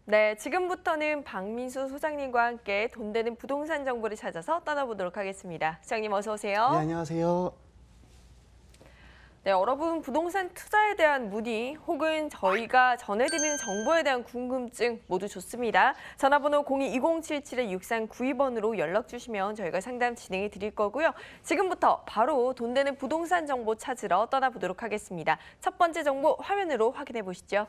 네, 지금부터는 박민수 소장님과 함께 돈 되는 부동산 정보를 찾아서 떠나보도록 하겠습니다. 소장님 어서 오세요. 네, 안녕하세요. 네, 여러분 부동산 투자에 대한 문의 혹은 저희가 전해드리는 정보에 대한 궁금증 모두 좋습니다. 전화번호 02-2077-6392번으로 연락 주시면 저희가 상담 진행해 드릴 거고요. 지금부터 바로 돈 되는 부동산 정보 찾으러 떠나보도록 하겠습니다. 첫 번째 정보 화면으로 확인해 보시죠.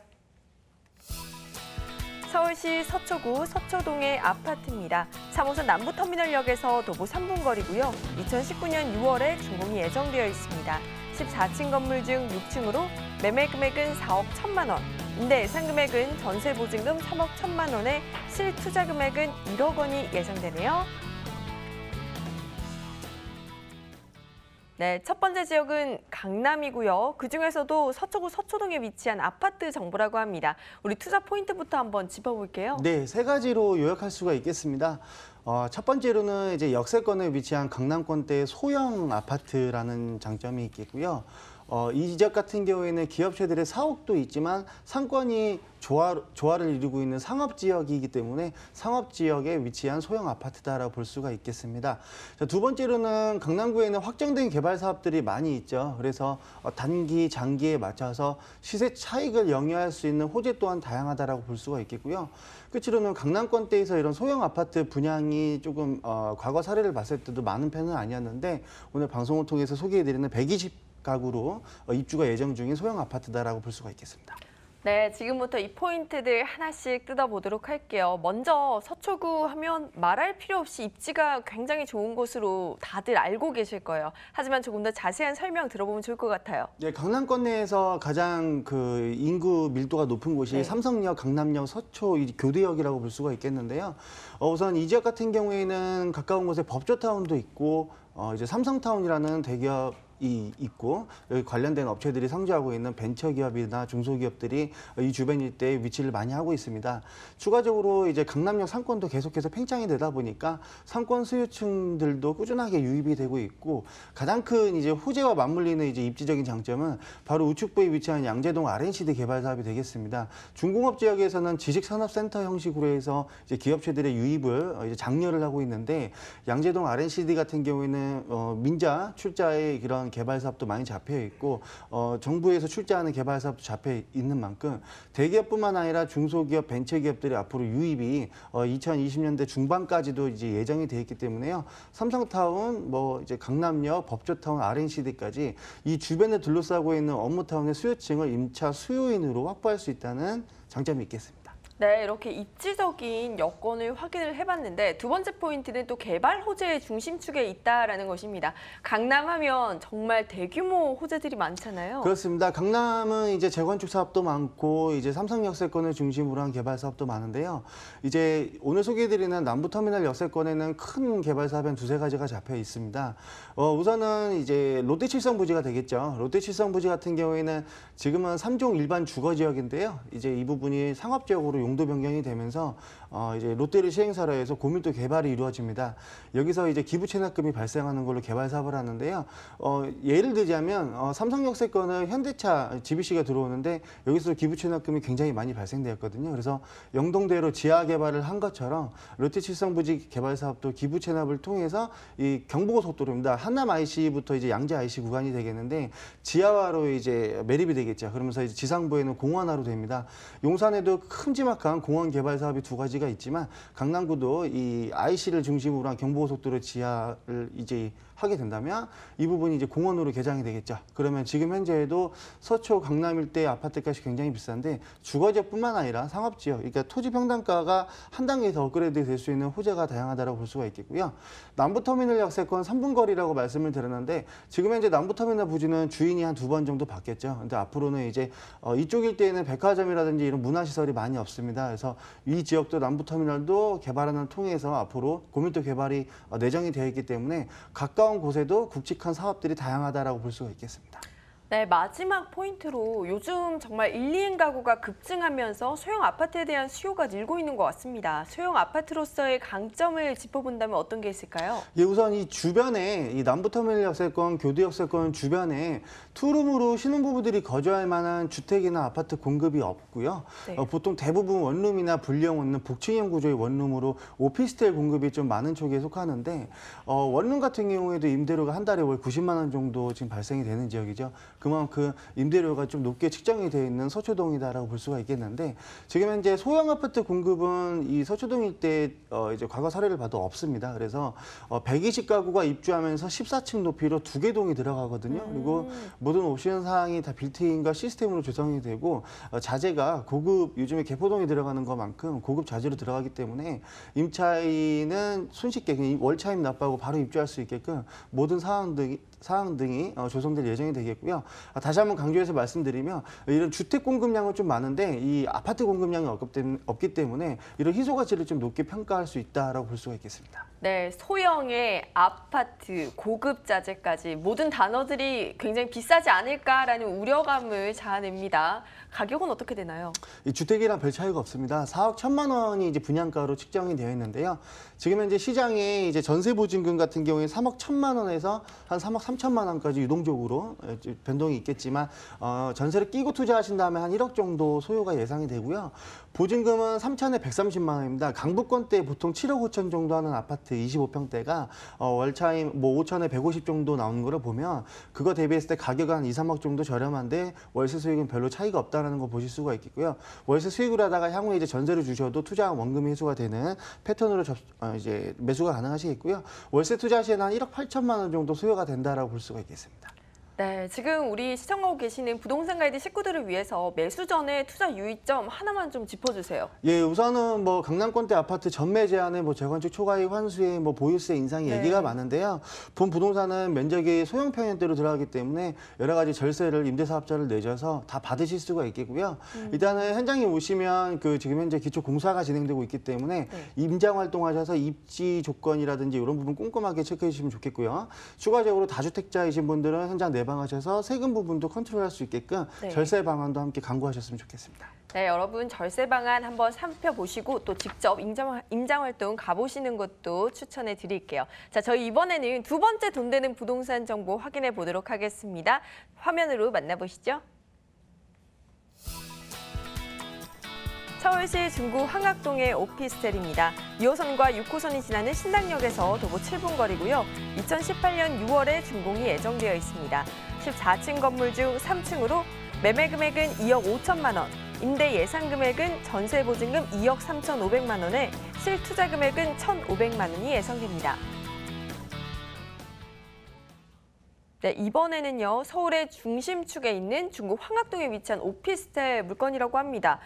서울시 서초구 서초동의 아파트입니다. 3호선 남부터미널역에서 도보 3분 거리고요. 2019년 6월에 준공이 예정되어 있습니다. 14층 건물 중 6층으로 매매 금액은 4억 1천만 원, 임대 예상 금액은 전세 보증금 3억 1천만 원에 실투자 금액은 1억 원이 예상되네요. 네, 첫 번째 지역은 강남이고요. 그중에서도 서초구 서초동에 위치한 아파트 정보라고 합니다. 우리 투자 포인트부터 한번 짚어볼게요. 네, 세 가지로 요약할 수가 있겠습니다. 첫 번째로는 이제 역세권에 위치한 강남권대 소형 아파트라는 장점이 있겠고요. 이 지역 같은 경우에는 기업체들의 사옥도 있지만 상권이 조화를 이루고 있는 상업지역이기 때문에 상업지역에 위치한 소형 아파트다라고 볼 수가 있겠습니다. 자, 두 번째로는 강남구에는 확정된 개발 사업들이 많이 있죠. 그래서 단기, 장기에 맞춰서 시세 차익을 영위할 수 있는 호재 또한 다양하다라고 볼 수가 있겠고요. 끝으로는 강남권대에서 이런 소형 아파트 분양이 조금 과거 사례를 봤을 때도 많은 편은 아니었는데 오늘 방송을 통해서 소개해드리는 120가구로 입주가 예정 중인 소형 아파트다라고 볼 수가 있겠습니다. 네, 지금부터 이 포인트들 하나씩 뜯어보도록 할게요. 먼저 서초구 하면 말할 필요 없이 입지가 굉장히 좋은 곳으로 다들 알고 계실 거예요. 하지만 조금 더 자세한 설명 들어보면 좋을 것 같아요. 네, 강남권 내에서 가장 그 인구 밀도가 높은 곳이 네. 삼성역, 강남역, 서초 교대역이라고 볼 수가 있겠는데요. 우선 이 지역 같은 경우에는 가까운 곳에 법조타운도 있고 이제 삼성타운이라는 대기업 이 있고 여기 관련된 업체들이 상주하고 있는 벤처기업이나 중소기업들이 이 주변 일대에 위치를 많이 하고 있습니다. 추가적으로 이제 강남역 상권도 계속해서 팽창이 되다 보니까 상권 수요층들도 꾸준하게 유입이 되고 있고 가장 큰 이제 호재와 맞물리는 이제 입지적인 장점은 바로 우측부에 위치한 양재동 R&CD 개발 사업이 되겠습니다. 중공업 지역에서는 지식산업센터 형식으로 해서 이제 기업체들의 유입을 이제 장려를 하고 있는데 양재동 R&CD 같은 경우에는 민자 출자의 그런 개발 사업도 많이 잡혀 있고 정부에서 출자하는 개발 사업도 잡혀 있는 만큼 대기업뿐만 아니라 중소기업, 벤처기업들이 앞으로 유입이 2020년대 중반까지도 이제 예정이 돼 있기 때문에요. 삼성타운, 뭐 이제 강남역, 법조타운, R&CD까지 이 주변에 둘러싸고 있는 업무타운의 수요층을 임차 수요인으로 확보할 수 있다는 장점이 있겠습니다. 네, 이렇게 입지적인 여건을 확인을 해봤는데 두 번째 포인트는 또 개발 호재의 중심축에 있다라는 것입니다. 강남하면 정말 대규모 호재들이 많잖아요. 그렇습니다. 강남은 이제 재건축 사업도 많고 이제 삼성 역세권을 중심으로 한 개발 사업도 많은데요. 이제 오늘 소개해드리는 남부터미널 역세권에는 큰 개발 사업은 두세 가지가 잡혀 있습니다. 우선은 이제 롯데칠성 부지가 되겠죠. 롯데칠성 부지 같은 경우에는 지금은 3종 일반 주거 지역인데요. 이제 이 부분이 상업지역으로 용도 변경이 되면서 이제 롯데를 시행사로 해서 고밀도 개발이 이루어집니다. 여기서 이제 기부 체납금이 발생하는 걸로 개발 사업을 하는데요. 예를 들자면 삼성역세권은 현대차 GBC가 들어오는데 여기서 기부 체납금이 굉장히 많이 발생되었거든요. 그래서 영동대로 지하 개발을 한 것처럼 롯데칠성부지 개발 사업도 기부 체납을 통해서 이 경부고속도로입니다. 한남 IC부터 이제 양재 IC 구간이 되겠는데 지하화로 이제 매립이 되겠죠. 그러면서 이제 지상부에는 공원화로 됩니다. 용산에도 큼지막한 공원 개발 사업이 두 가지가 있지만 강남구도 이 IC를 중심으로 한 경부고속도로 지하를 이제 하게 된다면 이 부분이 이제 공원으로 개장이 되겠죠. 그러면 지금 현재에도 서초 강남 일대 아파트값이 굉장히 비싼데 주거지역뿐만 아니라 상업지역, 그러니까 토지 평당가가 한 단계 더 업그레이드 될 수 있는 호재가 다양하다고 볼 수가 있겠고요. 남부터미널 역세권 3분 거리라고 말씀을 드렸는데 지금 현재 남부터미널 부지는 주인이 한 2번 정도 바뀌었죠. 근데 앞으로는 이제 이쪽 일대에는 백화점이라든지 이런 문화시설이 많이 없습니다. 그래서 이 지역도 남부터미널도 개발하는 통해서 앞으로 고밀도 개발이 내정이 되어 있기 때문에 가까운 곳에도 굵직한 사업들이 다양하다라고 볼 수가 있겠습니다. 네, 마지막 포인트로 요즘 정말 1, 2인 가구가 급증하면서 소형 아파트에 대한 수요가 늘고 있는 것 같습니다. 소형 아파트로서의 강점을 짚어본다면 어떤 게 있을까요? 예, 우선 이 주변에 이 남부터미널 역세권, 교대 역세권 주변에 투룸으로 신혼부부들이 거주할 만한 주택이나 아파트 공급이 없고요. 네. 보통 대부분 원룸이나 분리형 원룸, 복층형 구조의 원룸으로 오피스텔 공급이 좀 많은 쪽에 속하는데 원룸 같은 경우에도 임대료가 한 달에 월 90만 원 정도 지금 발생이 되는 지역이죠. 그만큼 임대료가 좀 높게 측정이 되어 있는 서초동이다라고 볼 수가 있겠는데 지금 현재 소형 아파트 공급은 이 서초동 일대 이제 과거 사례를 봐도 없습니다. 그래서 120가구가 입주하면서 14층 높이로 2개 동이 들어가거든요. 그리고 모든 옵션 사항이 다 빌트인과 시스템으로 조성이 되고 자재가 고급 요즘에 개포동이 들어가는 것만큼 고급 자재로 들어가기 때문에 임차인은 손쉽게 월 차임 납부하고 바로 입주할 수 있게끔 모든 사항 등이 조성될 예정이 되겠고요. 다시 한번 강조해서 말씀드리면 이런 주택 공급량은 좀 많은데 이 아파트 공급량이 없기 때문에 이런 희소 가치를 좀 높게 평가할 수 있다라고 볼 수가 있겠습니다. 네, 소형의 아파트, 고급 자재까지 모든 단어들이 굉장히 비싸지 않을까라는 우려감을 자아냅니다. 가격은 어떻게 되나요? 이 주택이랑 별 차이가 없습니다. 4억 1천만 원이 이제 분양가로 측정이 되어 있는데요. 지금 현재 시장에 이제 전세 보증금 같은 경우에 3억 1천만 원에서 한 3억 3천만 원까지 유동적으로 변동이 있겠지만 전세를 끼고 투자하신 다음에 한 1억 정도 소요가 예상이 되고요. 보증금은 3천에 130만 원입니다. 강북권대 보통 7억 5천 정도 하는 아파트 25평대가 월차임 뭐 5천에 150 정도 나오는 거를 보면 그거 대비했을 때 가격은 한 2, 3억 정도 저렴한데 월세 수익은 별로 차이가 없다라는 거 보실 수가 있겠고요. 월세 수익을 하다가 향후에 이제 전세를 주셔도 투자한 원금이 회수가 되는 패턴으로 이제 매수가 가능하시겠고요. 월세 투자 시에는 한 1억 8천만 원 정도 소요가 된다라고 볼 수가 있겠습니다. 네, 지금 우리 시청하고 계시는 부동산 가이드 식구들을 위해서 매수 전에 투자 유의점 하나만 좀 짚어주세요. 예, 우선은 뭐 강남권대 아파트 전매 제한에 뭐 재건축 초과이익 환수에 뭐 보유세 인상이 네. 얘기가 많은데요. 본 부동산은 면적이 소형 평형대로 들어가기 때문에 여러 가지 절세를 임대사업자를 내줘서 다 받으실 수가 있겠고요. 일단은 현장에 오시면 그 지금 현재 기초 공사가 진행되고 있기 때문에 네. 임장 활동하셔서 입지 조건이라든지 이런 부분 꼼꼼하게 체크해 주시면 좋겠고요. 추가적으로 다주택자이신 분들은 현장 내방하셔서 세금 부분도 컨트롤할 수 있게끔 네. 절세 방안도 함께 강구하셨으면 좋겠습니다. 네, 여러분 절세 방안 한번 살펴보시고 또 직접 임장 활동 가보시는 것도 추천해 드릴게요. 자, 저희 이번에는 두 번째 돈 되는 부동산 정보 확인해 보도록 하겠습니다. 화면으로 만나보시죠. 서울시 중구 황학동의 오피스텔입니다. 2호선과 6호선이 지나는 신당역에서 도보 7분 거리고요. 2018년 6월에 준공이 예정되어 있습니다. 14층 건물 중 3층으로 매매 금액은 2억 5천만 원, 임대 예상 금액은 전세 보증금 2억 3,500만 원에 실투자 금액은 1,500만 원이 예상됩니다. 네, 이번에는요, 서울의 중심축에 있는 중구 황학동에 위치한 오피스텔 물건이라고 합니다.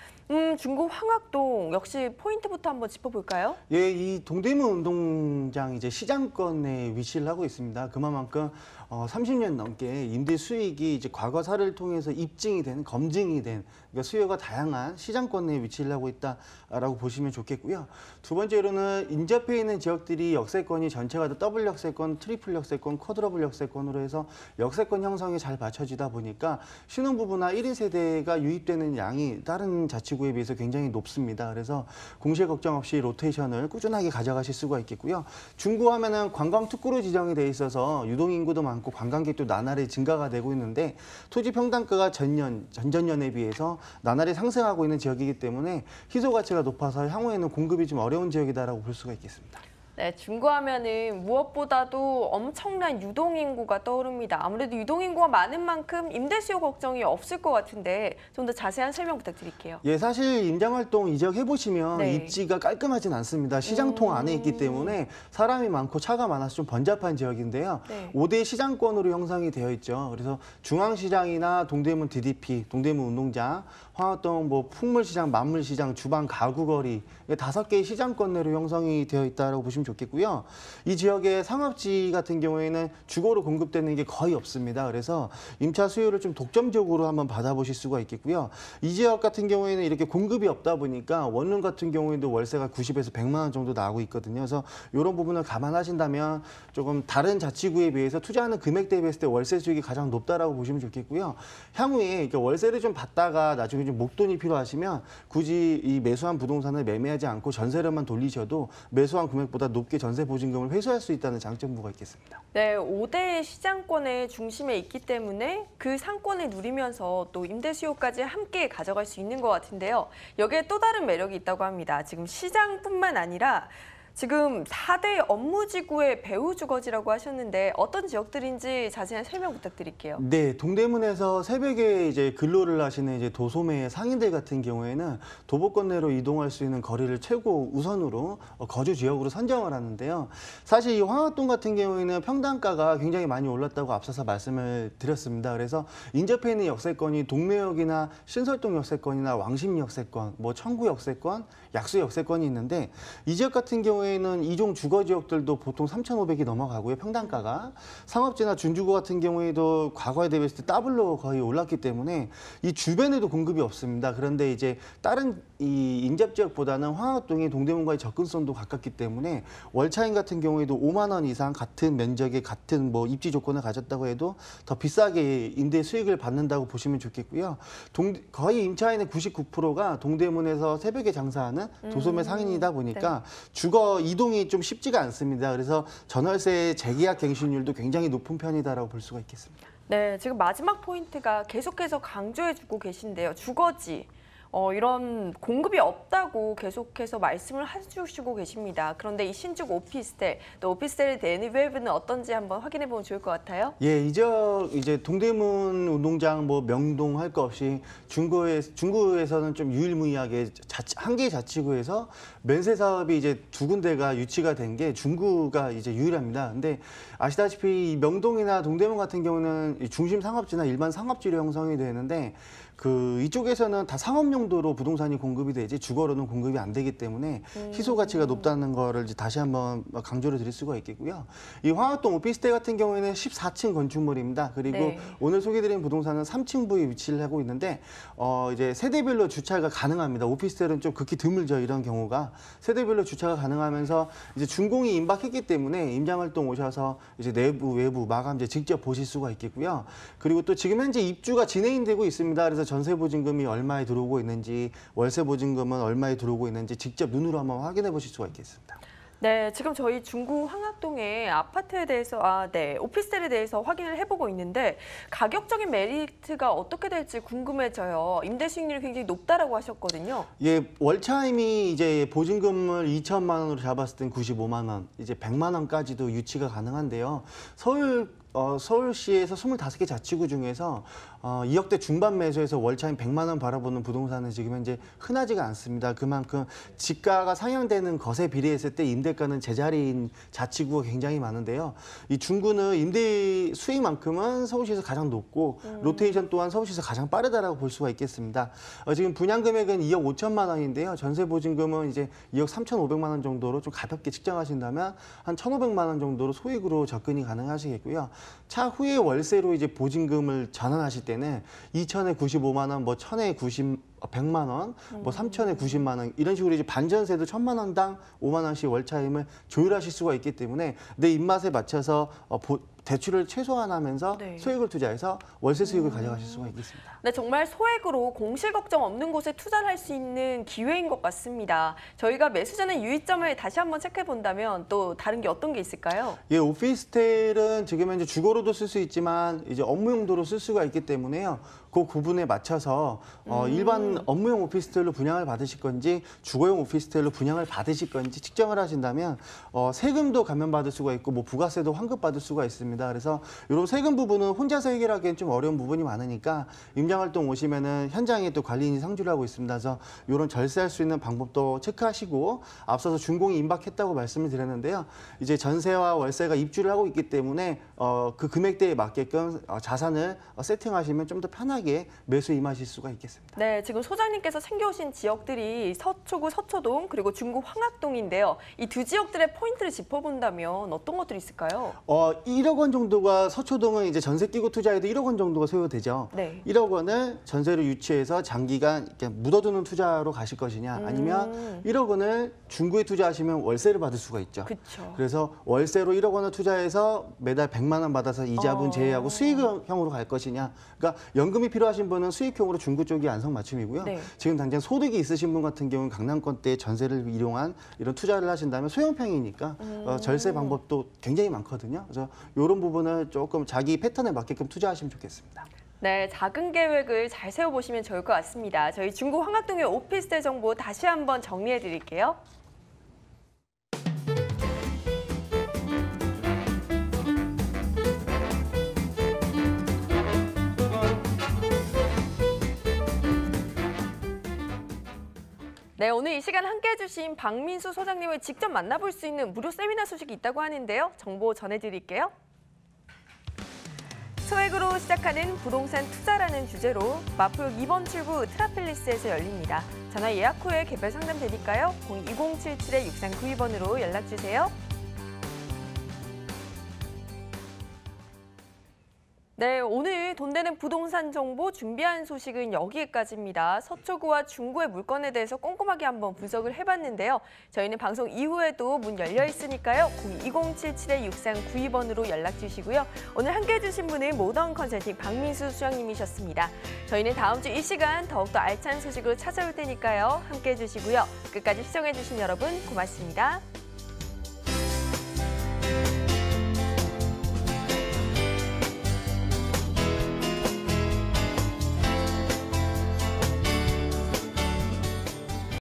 중구 황학동 역시 포인트부터 한번 짚어볼까요? 예, 이 동대문 운동장 이제 시장권에 위치를 하고 있습니다. 그만큼 30년 넘게 임대 수익이 이제 과거 사례를 통해서 입증이 된, 검증이 된 그러니까 수요가 다양한 시장권에 위치를 하고 있다라고 보시면 좋겠고요. 두 번째로는 인접해 있는 지역들이 역세권이 전체가 다 더블 역세권, 트리플 역세권, 쿼드러블 역세권으로 해서 역세권 형성이 잘 맞춰지다 보니까 신혼부부나 1인 세대가 유입되는 양이 다른 자치구에 비해서 굉장히 높습니다. 그래서 공실 걱정 없이 로테이션을 꾸준하게 가져가실 수가 있겠고요. 중구하면은 관광 특구로 지정이 돼 있어서 유동인구도 많고 관광객도 나날이 증가가 되고 있는데 토지 평당가가 전전년에 비해서 나날이 상승하고 있는 지역이기 때문에 희소 가치가 높아서 향후에는 공급이 좀 어려운 지역이다라고 볼 수가 있겠습니다. 네, 중구하면은 무엇보다도 엄청난 유동인구가 떠오릅니다. 아무래도 유동인구가 많은 만큼 임대 수요 걱정이 없을 것 같은데 좀 더 자세한 설명 부탁드릴게요. 예, 사실 임장활동 이 지역 해보시면 네. 입지가 깔끔하진 않습니다. 시장통 안에 있기 때문에 사람이 많고 차가 많아서 좀 번잡한 지역인데요. 네. 5대 시장권으로 형성이 되어 있죠. 그래서 중앙시장이나 동대문 DDP, 동대문 운동장, 황학동 뭐 풍물시장, 만물시장, 주방 가구거리 5개의 시장권 내로 형성이 되어 있다고 보시면 보시면 좋겠고요. 이 지역의 상업지 같은 경우에는 주거로 공급되는 게 거의 없습니다. 그래서 임차 수요를 좀 독점적으로 한번 받아보실 수가 있겠고요. 이 지역 같은 경우에는 이렇게 공급이 없다 보니까 원룸 같은 경우에도 월세가 90에서 100만 원 정도 나오고 있거든요. 그래서 이런 부분을 감안하신다면 조금 다른 자치구에 비해서 투자하는 금액 대비했을 때 월세 수익이 가장 높다라고 보시면 좋겠고요. 향후에 이렇게 월세를 좀 받다가 나중에 좀 목돈이 필요하시면 굳이 이 매수한 부동산을 매매하지 않고 전세료만 돌리셔도 매수한 금액보다 높게 전세 보증금을 회수할 수 있다는 장점부가 있겠습니다. 네, 5대 시장권의 중심에 있기 때문에 그 상권을 누리면서 또 임대 수요까지 함께 가져갈 수 있는 것 같은데요. 여기에 또 다른 매력이 있다고 합니다. 지금 시장뿐만 아니라 지금 4대 업무지구의 배후주거지라고 하셨는데 어떤 지역들인지 자세한 설명 부탁드릴게요. 네, 동대문에서 새벽에 이제 근로를 하시는 이제 도소매 상인들 같은 경우에는 도보권 내로 이동할 수 있는 거리를 최고 우선으로 거주 지역으로 선정을 하는데요. 사실 이 황학동 같은 경우에는 평당가가 굉장히 많이 올랐다고 앞서서 말씀을 드렸습니다. 그래서 인접해 있는 역세권이 동묘역이나 신설동 역세권이나 왕십 역세권, 뭐 청구 역세권, 약수 역세권이 있는데 이 지역 같은 경우에는 이종 주거 지역들도 보통 3,500이 넘어가고요. 평당가가 상업지나 준주거 같은 경우에도 과거에 대비했을 때 더블로 거의 올랐기 때문에 이 주변에도 공급이 없습니다. 그런데 이제 다른 이 인접 지역보다는 황학동이 동대문과의 접근성도 가깝기 때문에 월차인 같은 경우에도 5만 원 이상 같은 면적에 같은 뭐 입지 조건을 가졌다고 해도 더 비싸게 임대 수익을 받는다고 보시면 좋겠고요. 거의 임차인의 99%가 동대문에서 새벽에 장사하는 도소매 상인이다 보니까 주거 이동이 좀 쉽지가 않습니다. 그래서 전월세 재계약 갱신율도 굉장히 높은 편이다라고 볼 수가 있겠습니다. 네, 지금 마지막 포인트가 계속해서 강조해주고 계신데요. 주거지. 이런 공급이 없다고 계속해서 말씀을 해주시고 계십니다. 그런데 이 신축 오피스텔, 또 오피스텔의 데니벨브는 어떤지 한번 확인해 보면 좋을 것 같아요. 예, 이제 동대문 운동장 뭐 명동 할 거 없이 중구에서는 좀 유일무이하게 한 개 자치구에서 면세 사업이 이제 두 군데가 유치가 된 게 중구가 이제 유일합니다. 근데 아시다시피 이 명동이나 동대문 같은 경우는 중심 상업지나 일반 상업지로 형성이 되는데 이쪽에서는 다 상업 용도로 부동산이 공급이 되지 주거로는 공급이 안 되기 때문에 희소 가치가 높다는 거를 이제 다시 한번 강조를 드릴 수가 있겠고요. 이 황학동 오피스텔 같은 경우에는 14층 건축물입니다. 그리고 네. 오늘 소개드린 부동산은 3층부에 위치를 하고 있는데 이제 세대별로 주차가 가능합니다. 오피스텔은 좀 극히 드물죠. 이런 경우가 세대별로 주차가 가능하면서 이제 준공이 임박했기 때문에 임장활동 오셔서 이제 내부 외부 마감재 직접 보실 수가 있겠고요. 그리고 또 지금 현재 입주가 진행되고 있습니다. 그래서 전세 보증금이 얼마에 들어오고 있는지 월세 보증금은 얼마에 들어오고 있는지 직접 눈으로 한번 확인해 보실 수가 있겠습니다. 네, 지금 저희 중구 황학동의 아파트에 대해서, 오피스텔에 대해서 확인을 해보고 있는데 가격적인 메리트가 어떻게 될지 궁금해져요. 임대 수익률이 굉장히 높다라고 하셨거든요. 예, 월차임이 이제 보증금을 2천만 원으로 잡았을 땐 95만 원, 이제 100만 원까지도 유치가 가능한데요. 서울시에서 25개 자치구 중에서 2억대 중반 매수해서 월차임 100만 원 바라보는 부동산은 지금 현재 흔하지가 않습니다. 그만큼 지가가 상향되는 것에 비례했을 때 임대가는 제자리인 자치구가 굉장히 많은데요. 이 중구는 임대 수익만큼은 서울시에서 가장 높고 로테이션 또한 서울시에서 가장 빠르다라고 볼 수가 있겠습니다. 지금 분양 금액은 2억 5천만 원인데요. 전세 보증금은 이제 2억 3,500만 원 정도로 좀 가볍게 측정하신다면 한 1,500만 원 정도로 소액으로 접근이 가능하시겠고요. 차후에 월세로 이제 보증금을 전환하실 때는 2천에 95만 원, 뭐 1,000에 100만 원, 뭐 3천에 90만 원 이런 식으로 이제 반전세도 1,000만 원당 5만 원씩 월차임을 조율하실 수가 있기 때문에 내 입맛에 맞춰서 대출을 최소화하면서 네. 소액을 투자해서 월세 수익을 가져가실 수가 있겠습니다. 네, 정말 소액으로 공실 걱정 없는 곳에 투자를 할 수 있는 기회인 것 같습니다. 저희가 매수 전의 유의점을 다시 한번 체크해 본다면 또 다른 게 어떤 게 있을까요? 예, 오피스텔은 지금 현재 주거로도 쓸 수 있지만 이제 업무 용도로 쓸 수가 있기 때문에요. 그 구분에 맞춰서 일반 업무용 오피스텔로 분양을 받으실 건지 주거용 오피스텔로 분양을 받으실 건지 측정을 하신다면 세금도 감면받을 수가 있고 뭐 부가세도 환급받을 수가 있습니다. 그래서 이런 세금 부분은 혼자서 해결하기엔 좀 어려운 부분이 많으니까 임장활동 오시면은 현장에 또 관리인이 상주를 하고 있습니다. 그래서 이런 절세할 수 있는 방법도 체크하시고 앞서서 준공이 임박했다고 말씀을 드렸는데요. 이제 전세와 월세가 입주를 하고 있기 때문에 그 금액대에 맞게끔 자산을 세팅하시면 좀 더 편하게 편하게 매수 임하실 수가 있겠습니다. 네, 지금 소장님께서 챙겨오신 지역들이 서초구 서초동 그리고 중구 황학동인데요. 이 두 지역들의 포인트를 짚어본다면 어떤 것들이 있을까요? 1억 원 정도가 서초동은 이제 전세 끼고 투자해도 1억 원 정도가 소요되죠. 네. 1억 원을 전세로 유치해서 장기간 이렇게 묻어두는 투자로 가실 것이냐, 아니면 1억 원을 중구에 투자하시면 월세를 받을 수가 있죠. 그렇죠. 그래서 월세로 1억 원을 투자해서 매달 100만 원 받아서 이자분 제외하고 수익형으로 갈 것이냐. 그러니까 연금이 필요하신 분은 수익형으로 중구 쪽이 안성맞춤이고요. 네. 지금 당장 소득이 있으신 분 같은 경우는 강남권대 전세를 이용한 이런 투자를 하신다면 소형평이니까 절세 방법도 굉장히 많거든요. 그래서 이런 부분을 조금 자기 패턴에 맞게끔 투자하시면 좋겠습니다. 네, 작은 계획을 잘 세워보시면 좋을 것 같습니다. 저희 중구 황학동의 오피스텔 정보 다시 한번 정리해 드릴게요. 네, 오늘 이 시간 함께해 주신 박민수 소장님을 직접 만나볼 수 있는 무료 세미나 소식이 있다고 하는데요. 정보 전해드릴게요. 소액으로 시작하는 부동산 투자라는 주제로 마포역 2번 출구 트라필리스에서 열립니다. 전화 예약 후에 개별 상담 드릴까요? 02077-6392번으로 연락주세요. 네, 오늘 돈 되는 부동산 정보 준비한 소식은 여기까지입니다. 서초구와 중구의 물건에 대해서 꼼꼼하게 한번 분석을 해봤는데요. 저희는 방송 이후에도 문 열려 있으니까요. 02077-6392번으로 연락 주시고요. 오늘 함께해 주신 분은 모던 컨설팅 박민수 수장님이셨습니다. 저희는 다음 주 이 시간 더욱더 알찬 소식으로 찾아올 테니까요. 함께해 주시고요. 끝까지 시청해 주신 여러분 고맙습니다.